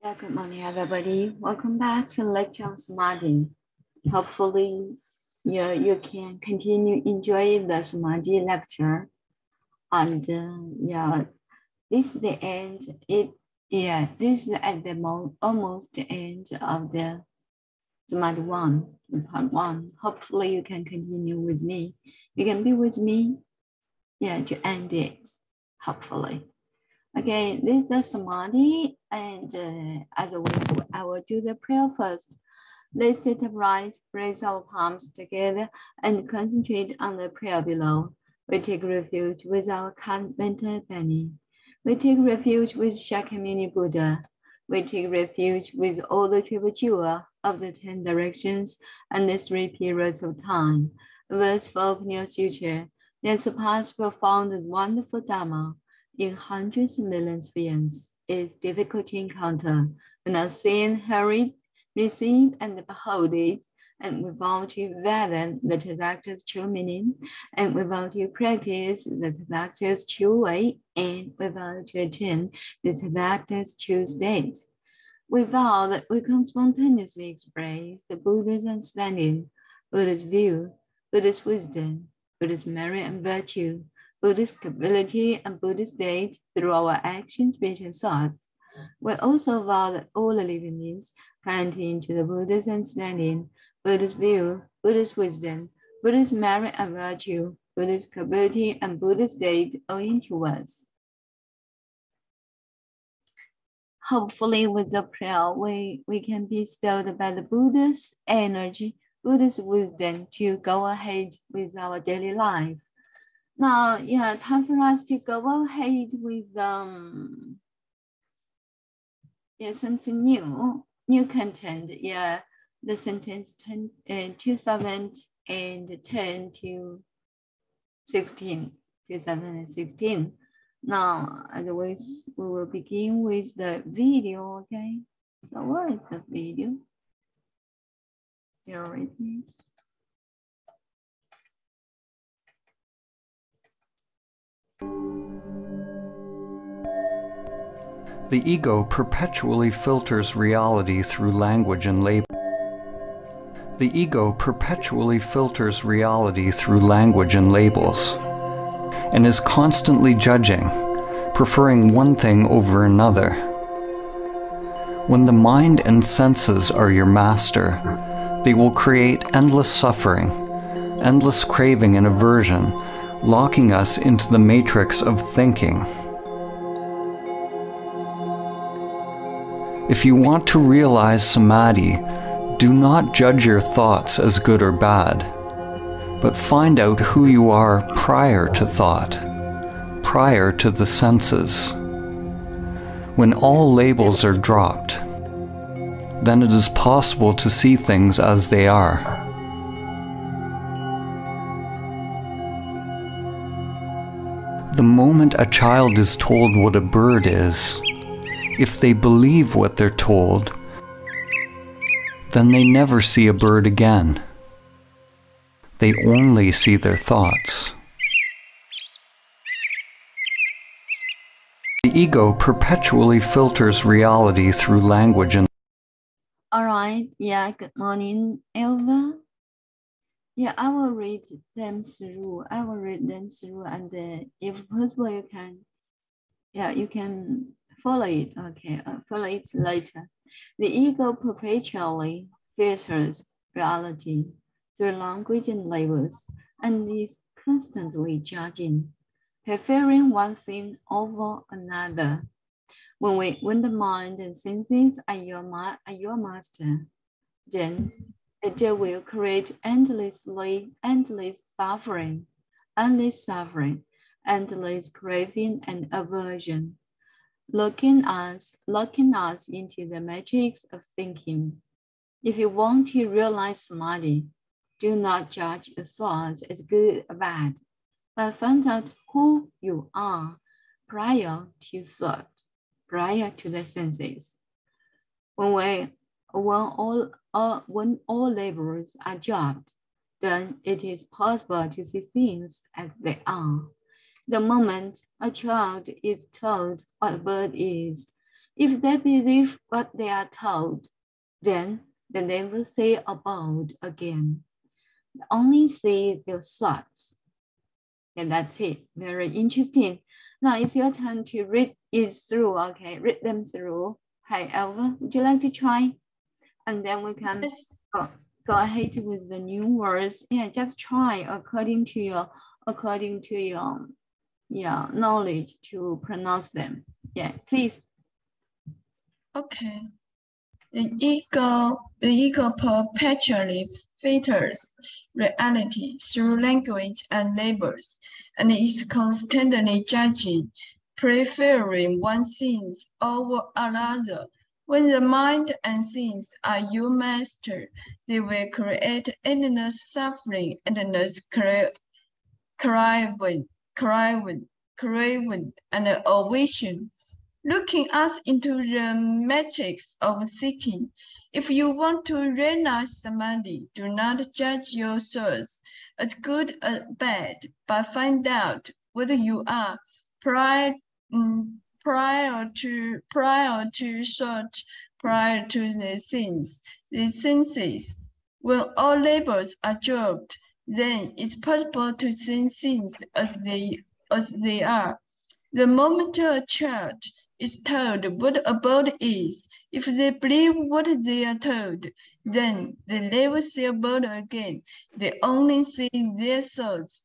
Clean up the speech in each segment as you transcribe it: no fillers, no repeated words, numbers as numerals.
Yeah, good morning, everybody. Welcome back to Lecture on Samadhi. Hopefully, you can continue enjoying the Samadhi lecture. And this is the end. This is at the almost the end of the Samadhi one, part one. Hopefully, you can continue with me. You can be with me, to end it. Hopefully. Okay, this is the Samadhi, and as always, I will do the prayer first. Let's sit upright, raise our palms together, and concentrate on the prayer below. We take refuge with our mental Bani. We take refuge with Shakyamuni Buddha. We take refuge with all the triple jewel of the 10 directions and the 3 periods of time. Verse for near future, that surpass profound and wonderful Dharma in hundreds of millions of beings is difficult to encounter, and unseen, hurried, receive and behold it, and without you value the Tadakta's true meaning, and without you practice the Tadakta's true way, and without you attain the Tadakta's true state. Without, we can spontaneously express the Buddha's understanding, Buddha's view, Buddha's wisdom, Buddha's merit and virtue, Buddhist ability and Buddhist state through our actions, speech, and thoughts. We also vow that all the living beings can enter into the Buddha's understanding, Buddhist view, Buddhist wisdom, Buddhist merit and virtue, Buddhist ability, and Buddhist state owing to us. Hopefully, with the prayer, we can be stilled by the Buddha's energy, Buddha's wisdom to go ahead with our daily life. Now, time for us to go ahead with something new content. The sentence 2010 to 2016. Now, otherwise, we will begin with the video, okay? So where is the video? Here it is. The ego perpetually filters reality through language and label. The ego perpetually filters reality through language and labels, and is constantly judging, preferring one thing over another. When the mind and senses are your master, they will create endless suffering, endless craving and aversion, locking us into the matrix of thinking. If you want to realize samadhi, do not judge your thoughts as good or bad, but find out who you are prior to thought, prior to the senses. When all labels are dropped, then it is possible to see things as they are. The moment a child is told what a bird is, if they believe what they're told, then they never see a bird again. They only see their thoughts. The ego perpetually filters reality through language and... All right, good morning, Elva. I will read them through. And if possible, you can follow it. Okay, follow it later. The ego perpetually filters reality through language and labels, and is constantly judging, preferring one thing over another. When the mind and senses are your master, then it will create endless suffering, endless craving and aversion, locking us into the matrix of thinking. If you want to realize samadhi, do not judge your thoughts as good or bad, but find out who you are prior to thought, prior to the senses. When all labels are dropped, then it is possible to see things as they are. The moment a child is told what a bird is, If they believe what they are told, then they never say about again. They only say their thoughts. And that's it. Very interesting. Now it's your turn to read it through. Okay, read them through. Hi, Elva, would you like to try? And then we can go ahead with the new words. Yeah, just try according to your knowledge to pronounce them. Yeah, please. Okay. The ego perpetually filters reality through language and labels, and is constantly judging, preferring one thing over another. When the mind and things are your master, they will create endless suffering, endless craving, and aversion. Looking us into the matrix of seeking. If you want to realize samadhi, do not judge your thoughts as good or bad, but find out what you are prior to thought, prior to the senses. When all labels are dropped, then it's possible to see things as they are. The moment a child is told what a bird is, if they believe what they are told, then they never see a bird again. They only see their thoughts.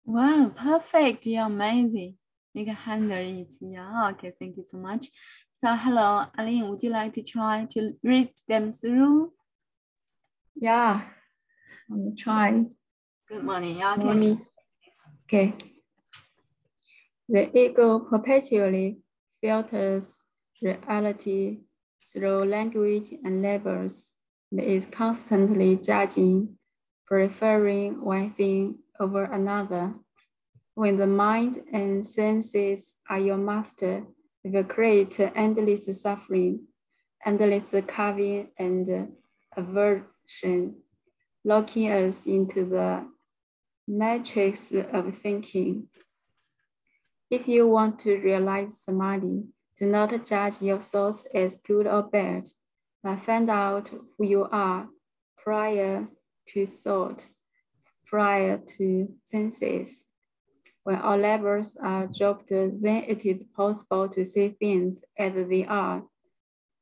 Wow, perfect. You're amazing. You can handle it. Yeah, okay, thank you so much. So hello, Aline, would you like to try to read them through? Yeah, I'm trying. Good morning. Okay. Morning. Okay. The ego perpetually filters reality through language and labels. It is constantly judging, preferring one thing over another. When the mind and senses are your master, it will create endless suffering, endless carving and aversion, locking us into the matrix of thinking. If you want to realize samadhi, do not judge your thoughts as good or bad, but find out who you are prior to thought, prior to senses. When all labels are dropped, then it is possible to see things as they are.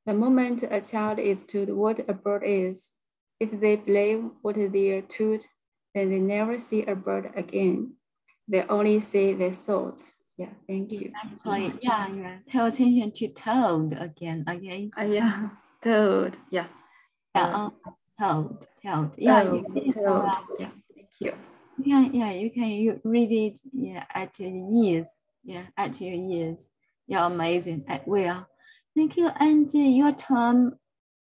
The moment a child is told what a bird is, if they believe what they are told, then they never see a bird again. They only see their thoughts. Yeah, thank you. Exactly. Yeah. Pay attention to told again. Yeah, told. Yeah. Told. Yeah, you told. Yeah, thank you. Yeah, you can read it. Yeah, at your ears. Yeah, at your ears. You're amazing. Well, thank you. And your term,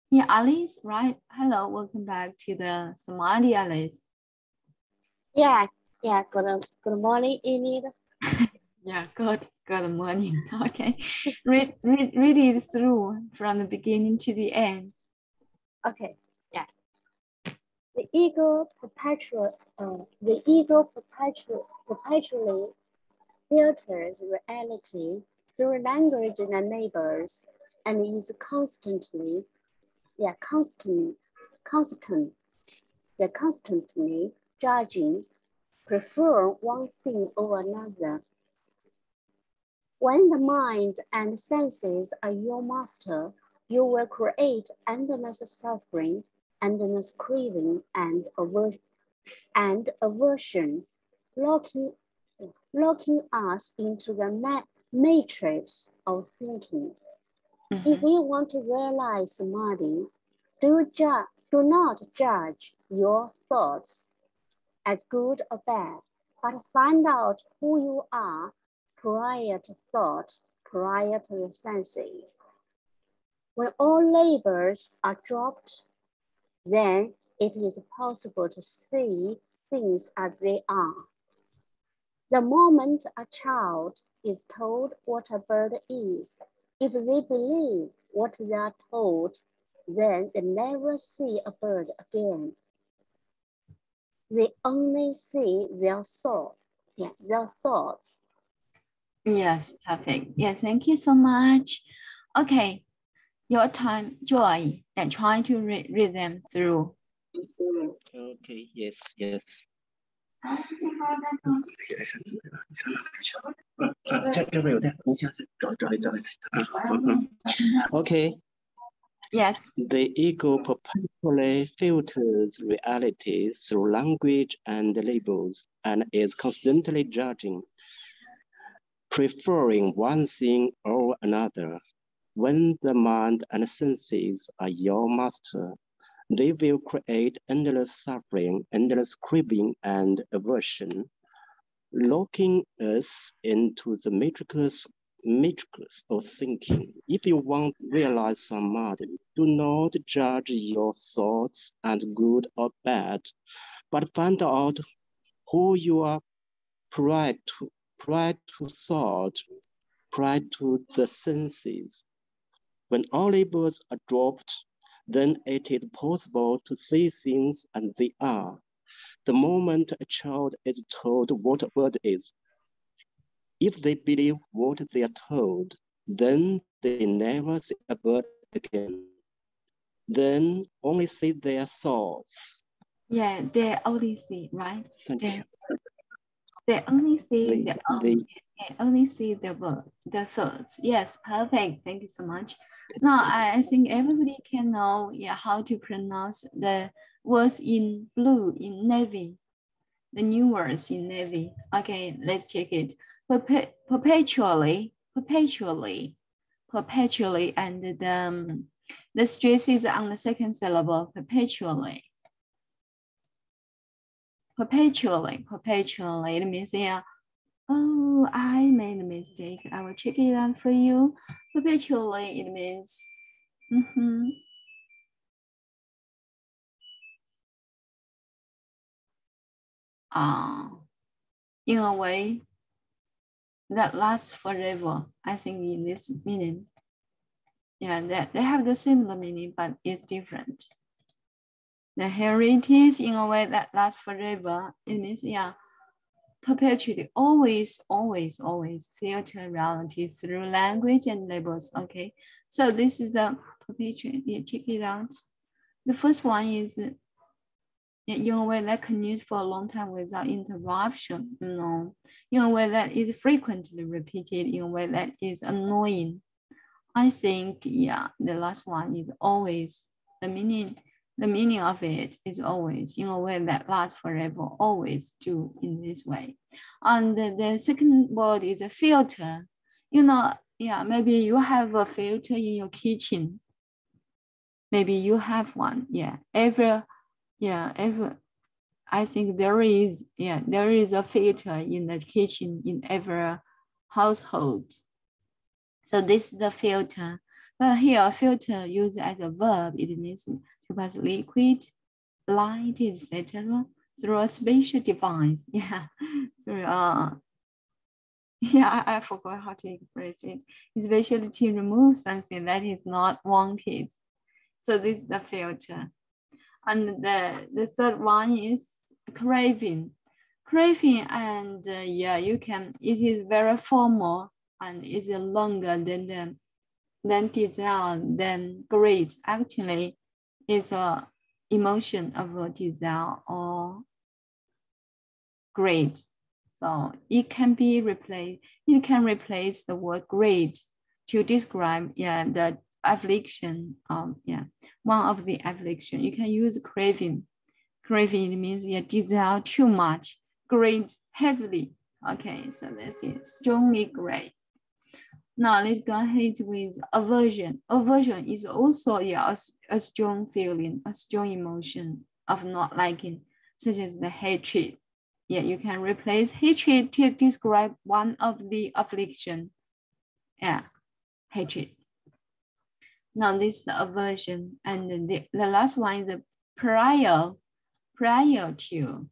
yeah, Alice, right? Hello, welcome back to the Samadhi, Alice. Yeah. Good morning, Enid. Yeah, good morning. Okay, read it through from the beginning to the end. Okay, yeah. The ego perpetually filters reality through language and labels, and is constantly judging, prefer one thing over another. When the mind and senses are your master, you will create endless suffering, endless craving, and aversion, locking us into the matrix of thinking. If you want to realize samadhi, do not judge your thoughts as good or bad, but find out who you are prior to thought, prior to the senses. When all labels are dropped, then it is possible to see things as they are. The moment a child is told what a bird is, if they believe what they are told, then they never see a bird again. They only see their thoughts. Yes, perfect. Yes, thank you so much. Okay, your time, Joy, and try to read them through. Okay, yes. Okay. Yes. The ego perpetually filters reality through language and labels and is constantly judging, preferring one thing or another. When the mind and senses are your master, they will create endless suffering, endless craving, and aversion, locking us into the matrix of thinking. If you want to realize samadhi, do not judge your thoughts as good or bad, but find out who you are prior to thought, prior to the senses. When all labels are dropped, then it is possible to see things as they are. The moment a child is told what a word is, if they believe what they are told, then they never see a bird again. Then only see their thoughts. Yeah, they only see, right? Thank you. They only see they only see the word, the thoughts. Yes, perfect. Thank you so much. Now I think everybody can know how to pronounce the words in blue in navy, the new words in navy. Okay, let's check it. Perpetually, and the stress is on the second syllable, perpetually. Perpetually. It means oh, I made a mistake. I will check it out for you. Perpetually, it means in a way that lasts forever. I think in this meaning. Yeah, they have the similar meaning, but it's different. The here it is in a way that lasts forever. It means, perpetually, always filter reality through language and labels. Okay, so this is the perpetual. Check it out. The first one is in a way that continues for a long time without interruption, in a way that is frequently repeated, in a way that is annoying. I think, the last one is always. The meaning of it is always, in a way that lasts forever, always do in this way. And the second word is a filter. Maybe you have a filter in your kitchen. Maybe you have one. I think there is a filter in the kitchen in every household. So this is the filter. But here, filter used as a verb, it means to pass liquid, light, etc. through a special device. I forgot how to express it. Especially to remove something that is not wanted. So this is the filter. And the third one is craving. Craving, and it is very formal and is longer than desire, than greed. Actually, it's a emotion of a desire or greed. So it can replace the word greed to describe the affliction of one of the affliction. You can use craving. Craving means desire too much, greed heavily. Okay, so this is strongly great. Now let's go ahead with aversion. Aversion is also a strong feeling, a strong emotion of not liking, such as the hatred. You can replace hatred to describe one of the affliction. Hatred. Now this is the aversion, and the last one is the prior to,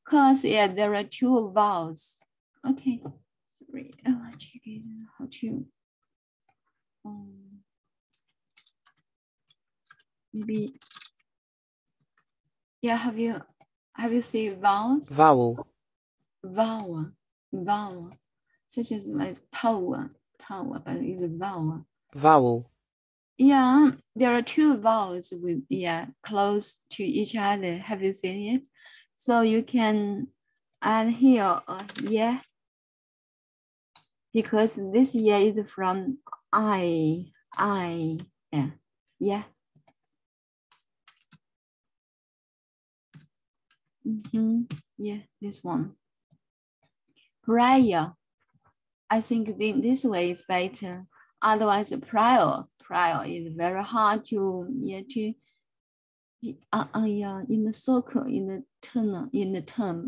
because there are two vowels. Okay. Check it how to maybe have you seen vowels? Vowel. such as like tower, but it's a vowel. Vowel. Yeah, there are two vowels with close to each other. Have you seen it? So you can add here a yeah, because this yeah is from I, yeah. Yeah, this one. Prior. I think this way is better. Otherwise, prior is very hard to in the circle, in the term,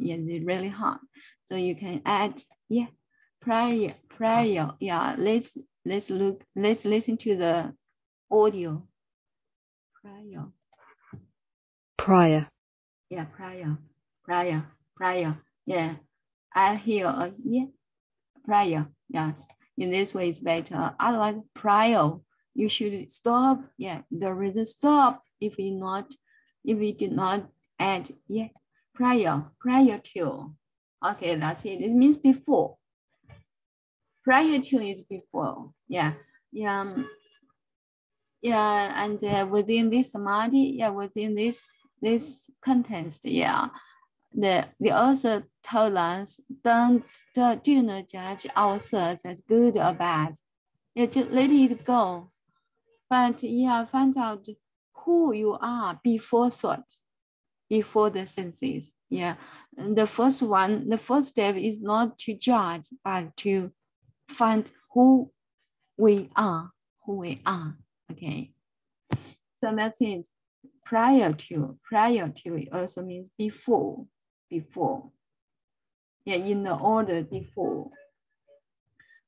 it's really hard. So you can add prior. Yeah, let's listen to the audio. Prior. Yeah, prior. Yeah, add here prior. Yes, in this way is better. Otherwise, prior, you should stop. Yeah, there is a stop if we did not add prior to. Okay, that's it. It means before. Prior to is before. Yeah. And within this samadhi, within this context, the author told us do not judge ourselves as good or bad. Just let it go. But find out who you are before thought, before the senses. And the first step is not to judge, but to find who we are. Okay. So that's it. Prior to it also means before. In the order before.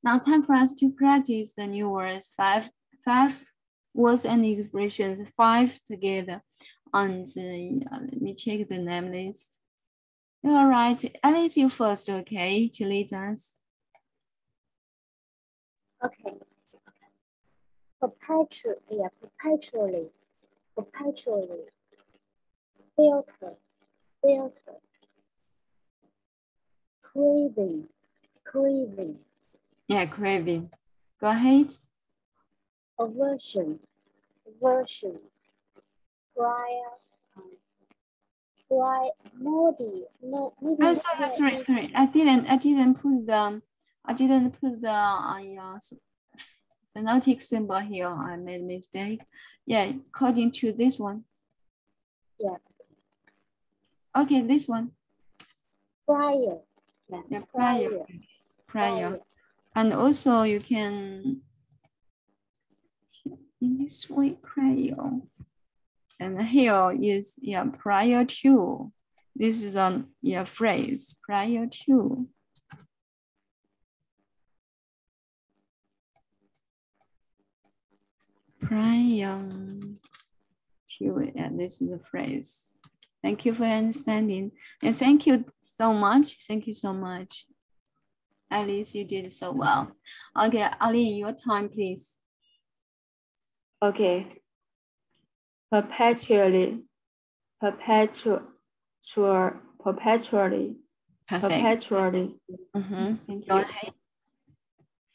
Now time for us to practice the new words, five words and expressions, 5 together. And let me check the name list. All right, Alice, you first, okay, to lead us. Okay. Perpetually. Filter. Craving. Yeah, craving. Go ahead. Aversion. Sorry. I didn't put the nautic symbol here. I made a mistake. Yeah, according to this one. Yeah. Okay, this one. Prior. Yeah, prior. And also you can in this way prior. And here is prior to. This is a phrase prior to. Prior to, this is the phrase. Thank you for understanding. And thank you so much. Alice, you did so well. Okay, Ali, your time, please. Okay. Perpetually. Perfect. Thank you. Go ahead.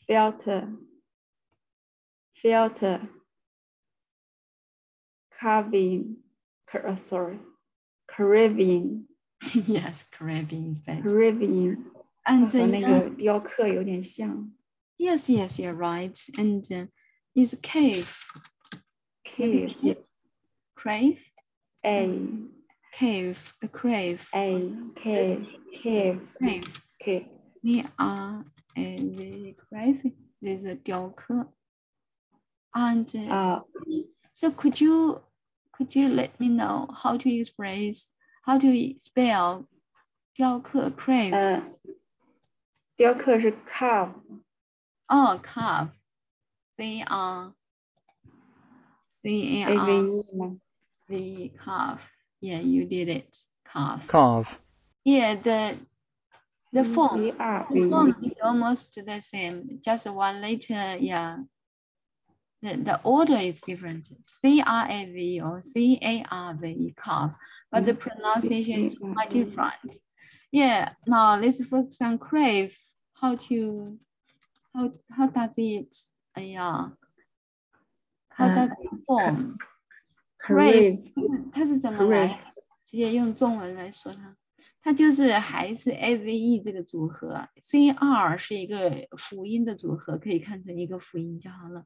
Filter. Craving. Yes, craving is better. Craving. And 和那个雕刻有点像。Yes, you're right. And is cave. Crave. Crave. Cave. Cave. They are very crave. There's a 雕刻. And so could you let me know how to spell 雕刻 crave? 雕刻是 carve. Oh, carve. C-A-R-V-E 吗? V, carve. Yeah, you did it. Carve. Yeah, the form is almost the same. Just one letter. Yeah. The order is different. C-R-A-V or C-A-R-V, carve. But the pronunciation is quite different. Yeah. Now let's focus on crave. How to how does it? How does it form? crave 它是怎么来？直接用中文来说它，它就是还是 AVE 这个组合 ，CR 是一个辅音的组合，可以看成一个辅音就好了。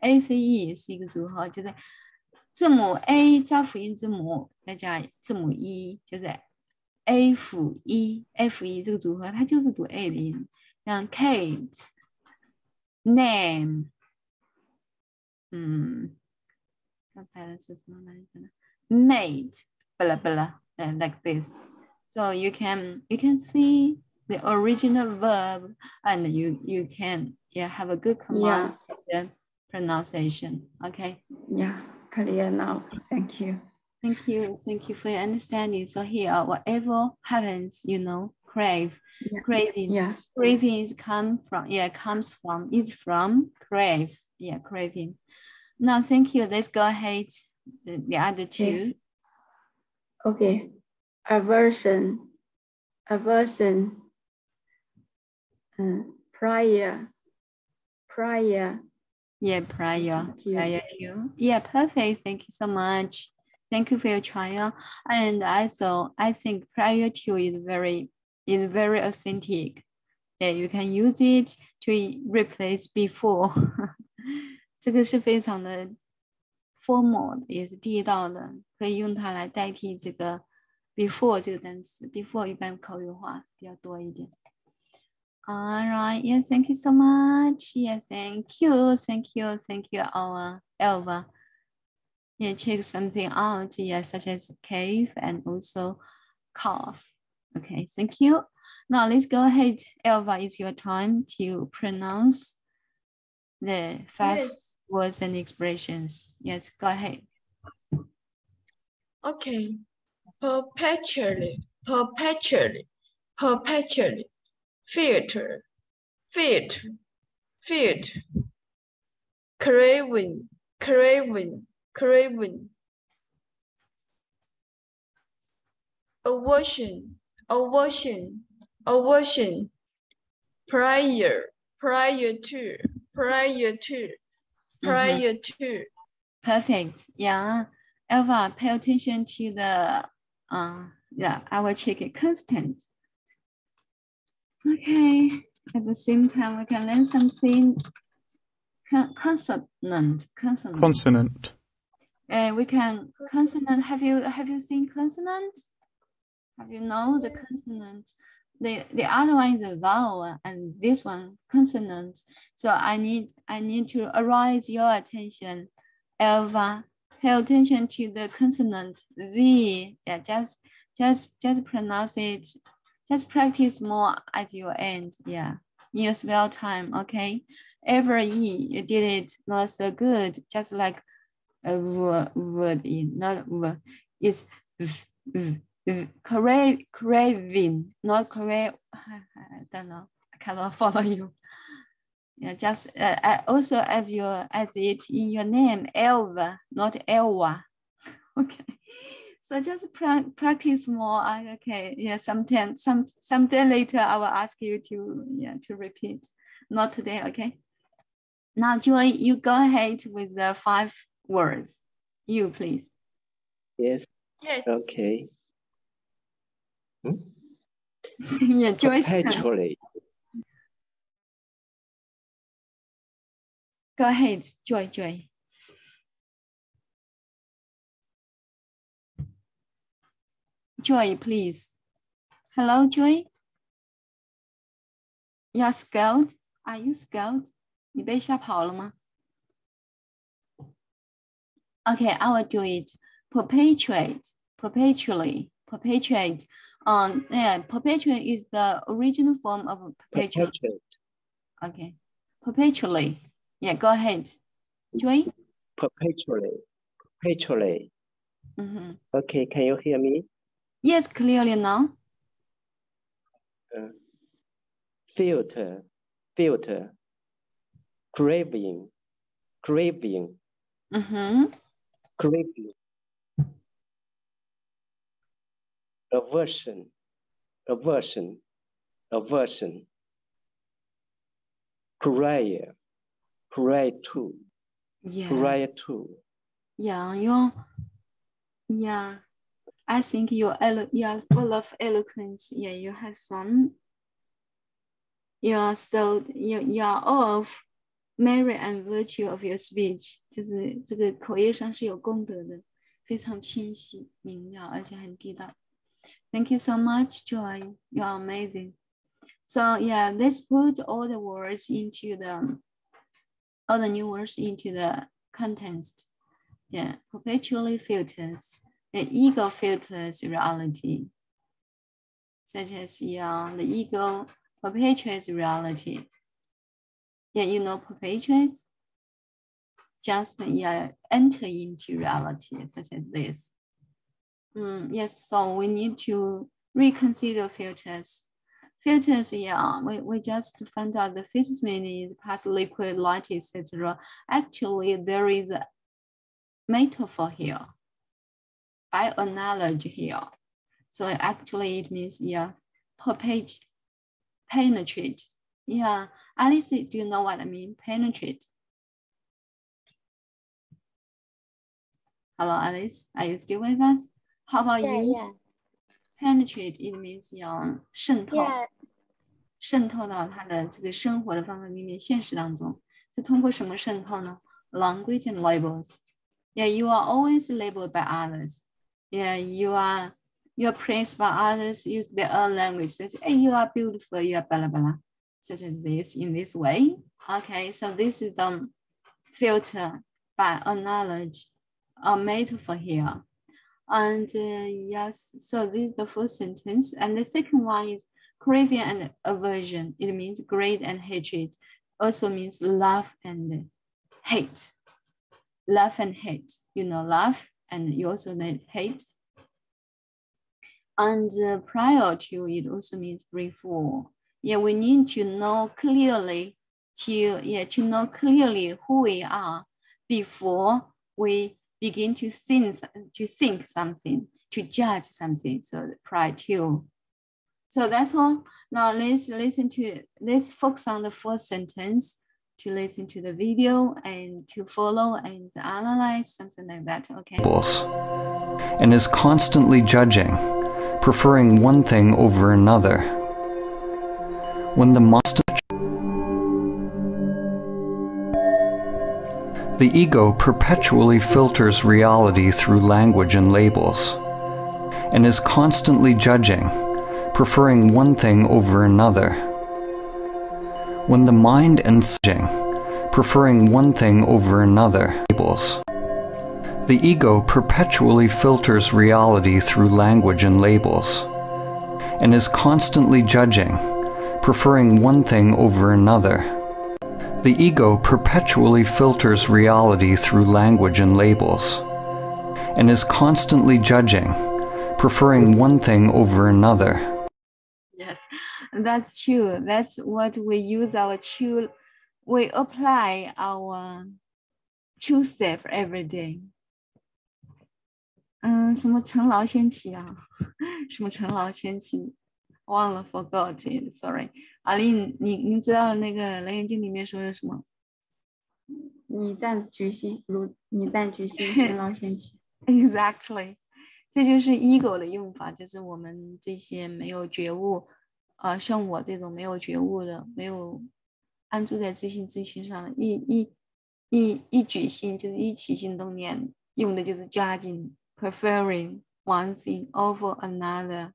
AVE 是一个组合，就是字母 A 加辅音字母，再加字母 E， 就是 A 辅 E，F E 这个组合，它就是读 A 的音。像 Kate、Name， 刚才的是什么来着呢 ？Made， blah blah， like this. So you can see the original verb, and you can have a good command of the pronunciation. Okay. Yeah, clear now. Thank you. Thank you for your understanding. So here, whatever happens, crave, craving. Yeah. Craving is is from crave. Yeah, craving. Now, thank you. Let's go ahead. The other two. Okay. Aversion. Prior. Yeah, prior to. Yeah, perfect. Thank you so much. Thank you for your trial. And also, I think prior to is very authentic. Yeah, you can use it to replace before. 这个是非常的 formal， 也是地道的，可以用它来代替这个 before 这个单词。before 一般口语化比较多一点。All right, yes, thank you so much. Yes, thank you, our Elva. Yeah, check something out. Yes, such as cave and also cough. Okay, thank you. Now let's go ahead. Elva, it's your time to pronounce the five words and expressions. Yes, go ahead. Okay. Perpetually. Filter. Craving. Aversion. Prior to. Perfect. Yeah. Elva, pay attention to the I will check it. Constant. Okay. At the same time, we can learn something. Consonant. We can consonant. Have you seen consonant? Have you know the consonant? The other one is a vowel, and this one consonant. So I need to arouse your attention, Elva. Pay attention to the consonant V. Yeah, just pronounce it. Just practice more at your end. Yeah, in your spare time. Okay. Every E you did it not so good. Just like a word in not word is craving, not crave. I don't know. I cannot follow you. Yeah, just also as it in your name, Elva, not Elva. Okay, so just practice more. Okay, yeah. Sometime later, I will ask you to repeat. Not today, okay. Now, Joy, you go ahead with the 5 words. You please. Yes. Yes. Okay. Yeah, Joyce. Perpetually. Go ahead, Joy. Joy, please. Hello, Joy. You're scared? Are you scared? 你被吓跑了吗? Okay, I will do it. Perpetually. Perpetuate. Perpetuate is the original form of perpetuate. Okay. Perpetually. Yeah, go ahead. Joy? Perpetually. Mm-hmm. Okay, can you hear me? Yes, clearly now. Filter. Craving. Mm-hmm. Craving. Aversion. pray to, Yeah. pray to. Yeah, yeah. I think you are full of eloquence. Yeah, you have some. You are all of merit and virtue of your speech. 就是这个口业上是有功德的，非常清晰明了，而且很地道。Thank you so much, Joy. You are amazing. So yeah, let's put all the words into all the new words into the context. Yeah, perpetually filters. The ego filters reality, such as the ego perpetuates reality. Yeah, you know, perpetuates just enter into reality, such as this. Yes, so we need to reconsider filters. Filters, yeah, we just found out the filters meaning is past, liquid, light, etc. Actually, there is a metaphor here, by analogy here. So actually it means, yeah, penetrate. Yeah, Alice, do you know what I mean? Penetrate. Hello, Alice, are you still with us? How about you? Yeah. Penetrate, it means 渗透， Yeah. 渗透到他的这个生活的方方面面、现实当中，是通过什么渗透呢 ？Language and labels. Yeah, you are always labeled by others. Yeah, you are praised by others. Use their own language. Say, hey, you are beautiful. You are blah blah, such as this in this way. Okay, so this is the filter by analogy, a metaphor here. And yes, so this is the first sentence. And the second one is craving and aversion. It means greed and hatred. Also means love and hate. Love and hate. You know, love and you also need hate. And prior to it also means before. Yeah, we need to know clearly to know clearly who we are before we begin to think something, to judge something. So prior to. So that's all. Now let's focus on the first sentence to listen to the video and to follow and analyze something like that. Okay. And is constantly judging, preferring one thing over another. When the ego perpetually filters reality through language and labels, and is constantly judging, preferring one thing over another. When the mind and preferring one thing over another labels. The ego perpetually filters reality through language and labels, and is constantly judging, preferring one thing over another. The ego perpetually filters reality through language and labels, and is constantly judging, preferring one thing over another. Yes, that's true. That's what we use we apply our true self every day. 什么陈劳先起啊？什么陈劳先起？忘了 ，forgot it. Sorry. 阿丽，你知道那个《楞严经》里面说的什么？你暂居心，如你但居心，陈劳先起。Exactly. 这就是 ego 的用法，就是我们这些没有觉悟，像我这种没有觉悟的，没有安住在自信上的，一举心就是一起心动念，用的就是 judging, preferring one thing over another,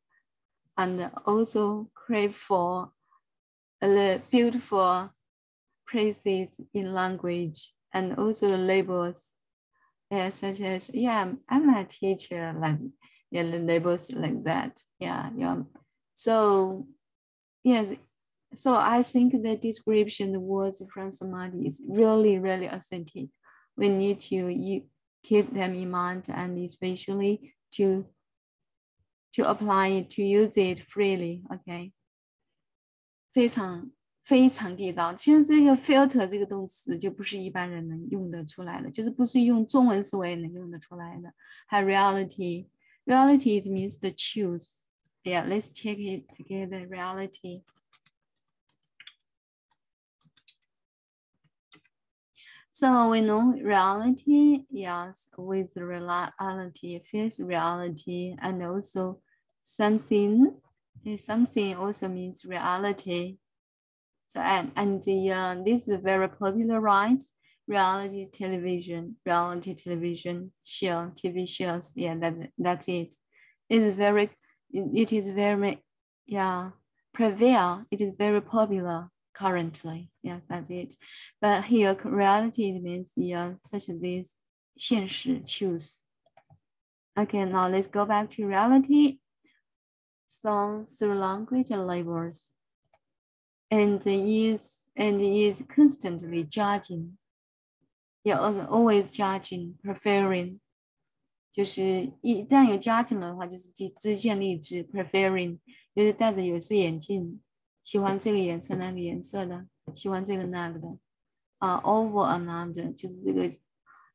and also crave for the beautiful praises in language and also the labels. Yeah, such as, yeah, I'm a teacher, like, yeah, the labels like that. Yeah. So, yeah, so I think the description, the words from Samadhi is really, really authentic. We need to keep them in mind, and especially to apply it, to use it freely. Okay. 非常地道。其实这个 filter 这个动词就不是一般人能用得出来的，就是不是用中文思维能用得出来的。还有 reality it means the truth. Yeah, let's check it together. Reality. So we know reality, yes, with reality, face reality, and also something. Something also means reality. So this is very popular, right? Reality television show, TV shows. Yeah, that's it. It is very, yeah, prevail. It is very popular currently. Yeah, that's it. But here, reality means, yeah, such as this 现实 choose. Okay, now let's go back to reality. So through language and labels, and is constantly judging. Yeah, always judging, preferring. 就是一旦有家庭的话，就是自建立志 preferring， 就是戴着有色眼镜，喜欢这个颜色那个颜色的，喜欢这个那个的。over another 就是这个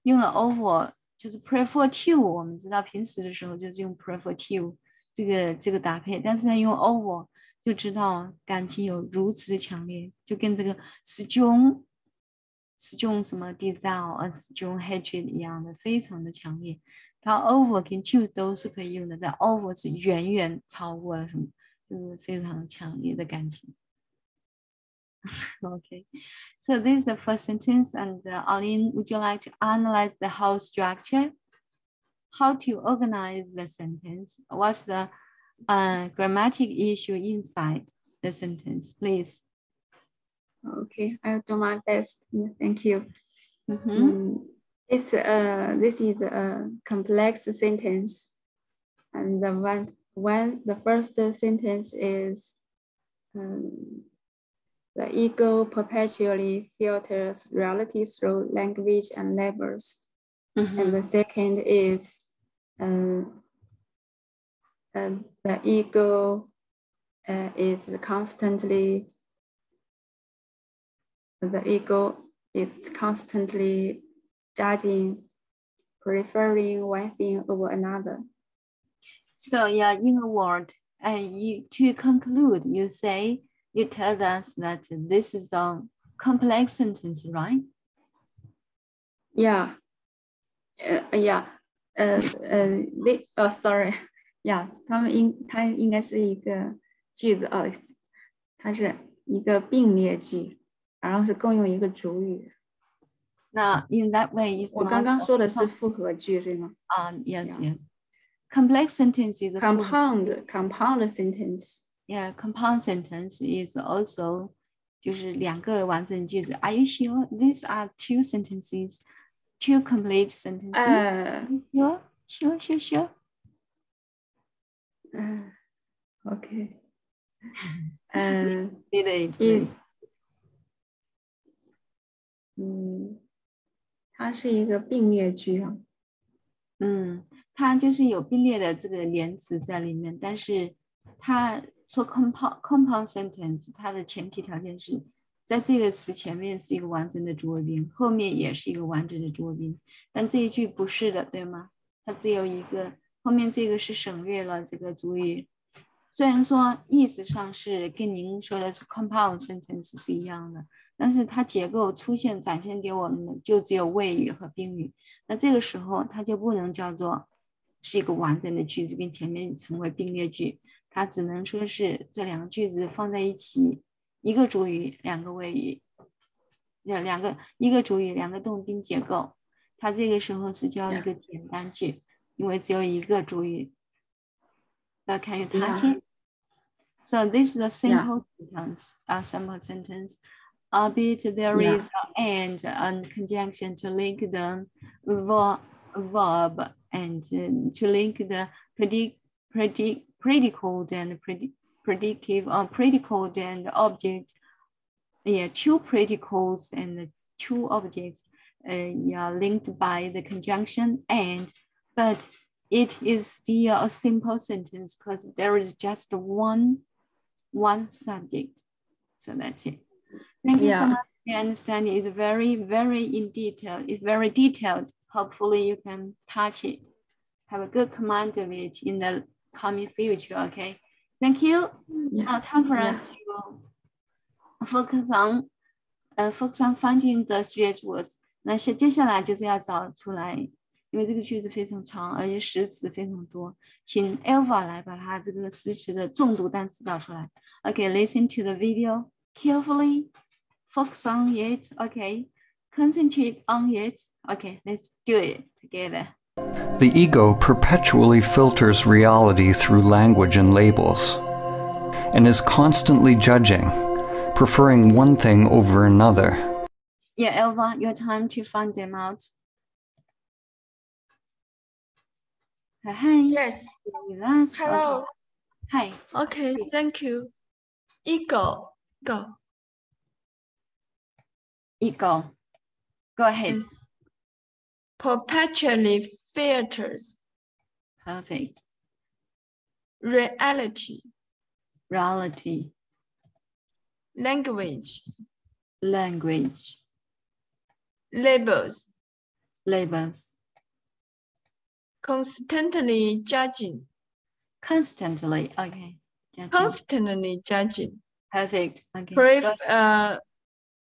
用了 over 就是 prefer to， 我们知道平时的时候就是用 prefer to 这个搭配，但是呢用 over 就知道感情有如此的强烈，就跟这个 strong 什么 desire strong hatred 一样的，非常的强烈。它 over 跟 choose 都是可以用的，但 over 是远远超过了什么，就是非常强烈的感情。Okay, so this is the first sentence, and Aline, would you like to analyze the whole structure? How to organize the sentence? What's the grammatic issue inside the sentence, please? Okay, I'll do my best. Thank you. This is a complex sentence, and the first sentence is the ego perpetually filters reality through language and labels. And the second is the ego is constantly judging, preferring one thing over another. So yeah, in a word, to conclude, you tell us that this is a complex sentence, right? Yeah. Sorry. Yeah, 它应该是一个句子哦，它是一个并列句，然后是共用一个主语。那 in that way, 我刚刚说的是复合句，对吗？Yes, yes. Complex sentence is a compound sentence. Yeah, compound sentence is also 就是两个完整句子。Are you sure these are two sentences, two complete sentences? Sure. Okay. 它是一个并列句啊。它就是有并列的这个连词在里面，但是它说 compound sentence， 它的前提条件是在这个词前面是一个完整的主谓宾，后面也是一个完整的主谓宾，但这一句不是的，对吗？它只有一个，后面这个是省略了这个主语。虽然说意思上是跟您说的是 compound sentence 是一样的，但是它结构展现给我们的就只有谓语和宾语，那这个时候它就不能叫做是一个完整的句子跟前面成为并列句，它只能说是这两个句子放在一起，一个主语两个谓语，一个主语两个动宾结构，它这个时候是叫一个简单句，因为只有一个主语。But can you touch it? So this is a simple sentence. Albeit there is an and conjunction to link the verb and to link the predicate and predictive or predicate and object. Yeah, two predicates and two objects linked by the conjunction and, but it is still a simple sentence because there is just one subject. So that's it. Thank you so much. I understand it's very, very in detail. It's very detailed. Hopefully you can touch it. Have a good command of it in the coming future, okay? Thank you. Now time for us to focus on finding the 3 words. 那接下来就是要找出来，因为这个句子非常长，而且实词非常多，请 Elva 来把它这个实词的重读单词导出来。Okay, listen to the video carefully, focus on it. Okay, concentrate on it. Okay, let's do it together. The ego perpetually filters reality through language and labels, and is constantly judging, preferring one thing over another. Yeah, Elva, your time to find them out. Hi. Yes. Yes. Hello. Okay. Hi. Okay, thank you. Ego. Go. Ego. Go ahead. Yes. Perpetually filters Perfect. reality, Reality. language, Language. labels, Labels. constantly judging, Constantly. Okay. Judging. constantly judging. Perfect.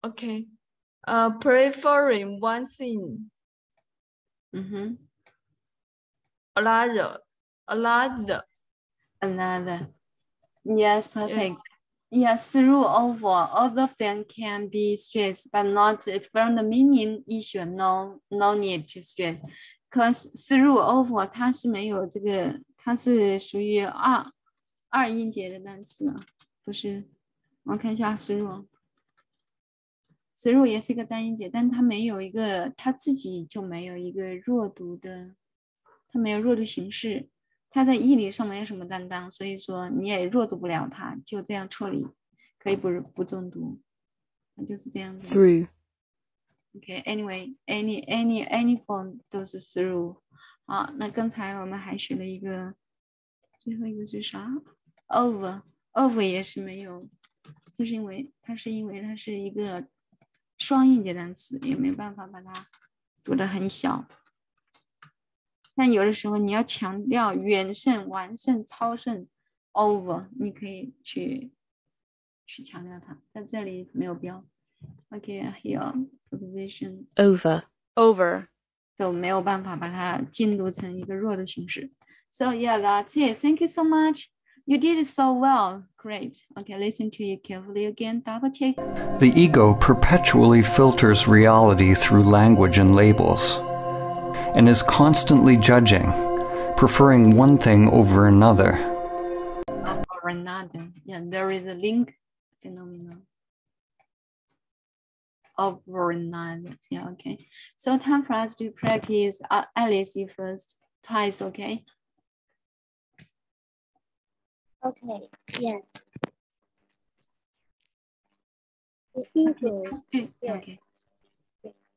Okay. Preferring one thing, Mm-hmm. another. Another. Yes, perfect. Yes. Yes, through over. All of them can be stressed, but not from the meaning issue. No need to stress. Because through over 它是没有这个，它是属于二音节的单词，不是？我看一下 through 也是一个单音节，但它没有一个，它自己就没有一个弱读的，它没有弱读形式。它在义理上没有什么担当，所以说你也弱读不了它，就这样处理，可以不重读，那就是这样子。Through. Okay, anyway, any form 都是 through。好，那刚才我们还学了一个，最后一个是啥 ？over 也是没有，就是因为它是一个双音节单词，也没办法把它读得很小。但有的时候你要强调远胜、完胜、超胜 over， 你可以去强调它，在这里没有标。Okay, here preposition Over. 都没有办法把它进读成一个弱的形式。So yeah, that's it. Thank you so much. You did it so well. Great. Okay, listen to it carefully again. Double check. The ego perpetually filters reality through language and labels, and is constantly judging, preferring one thing over another. Over another. Yeah, there is a link phenomenon. Over another. Yeah, okay. So time for us to practice. Alice, you first. Twice, okay? Okay, yeah. The ego, yeah. Okay.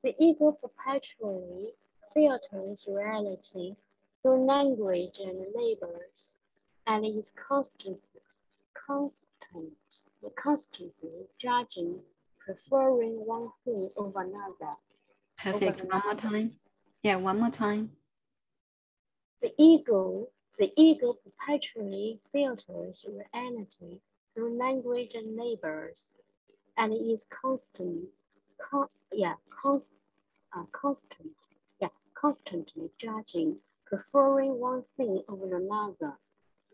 The ego perpetually filters reality through language and labels, and is constantly judging, preferring one thing over another. Perfect. One more time. Yeah, one more time. The ego perpetually filters reality through language and labels, and is constantly judging, preferring one thing over another.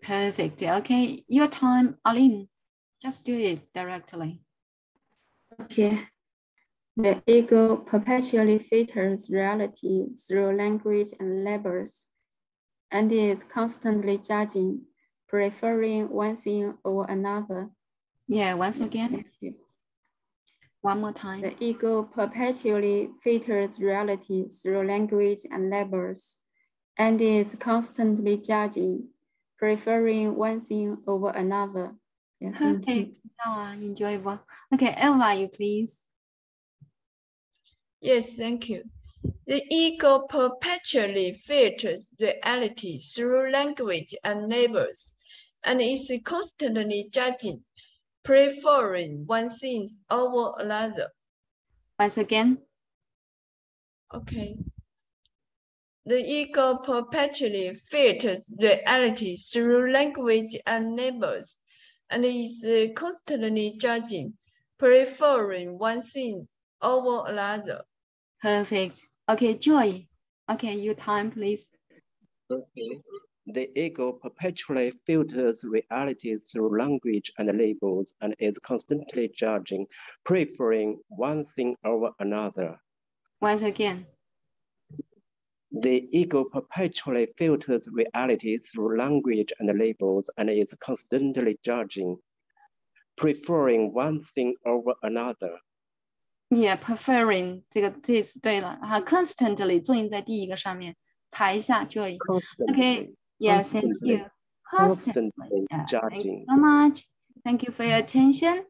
Perfect. Okay, your time, Aline. Just do it directly. Okay. The ego perpetually filters reality through language and labels, and is constantly judging, preferring one thing over another. Yeah, once again. One more time. The ego perpetually filters reality through language and labels, and is constantly judging, preferring one thing over another. Yeah, Okay, enjoyable. Okay, Elva, you please. Yes, thank you. The ego perpetually filters reality through language and labels, and is constantly judging, preferring one thing over another. Once again. Okay. The ego perpetually filters reality through language and labels, and is constantly judging, preferring one thing over another. Perfect. Okay, Joy. Okay, your time, please. Okay. The ego perpetually filters reality through language and labels and is constantly judging, preferring one thing over another. Once again. The ego perpetually filters reality through language and labels and is constantly judging, preferring one thing over another. Yeah, preferring 这是对了。哈 ，constantly 重音在第一个上面，查一下就。Okay, yeah, thank you. Constantly, yeah, thank you so much. Thank you for your attention.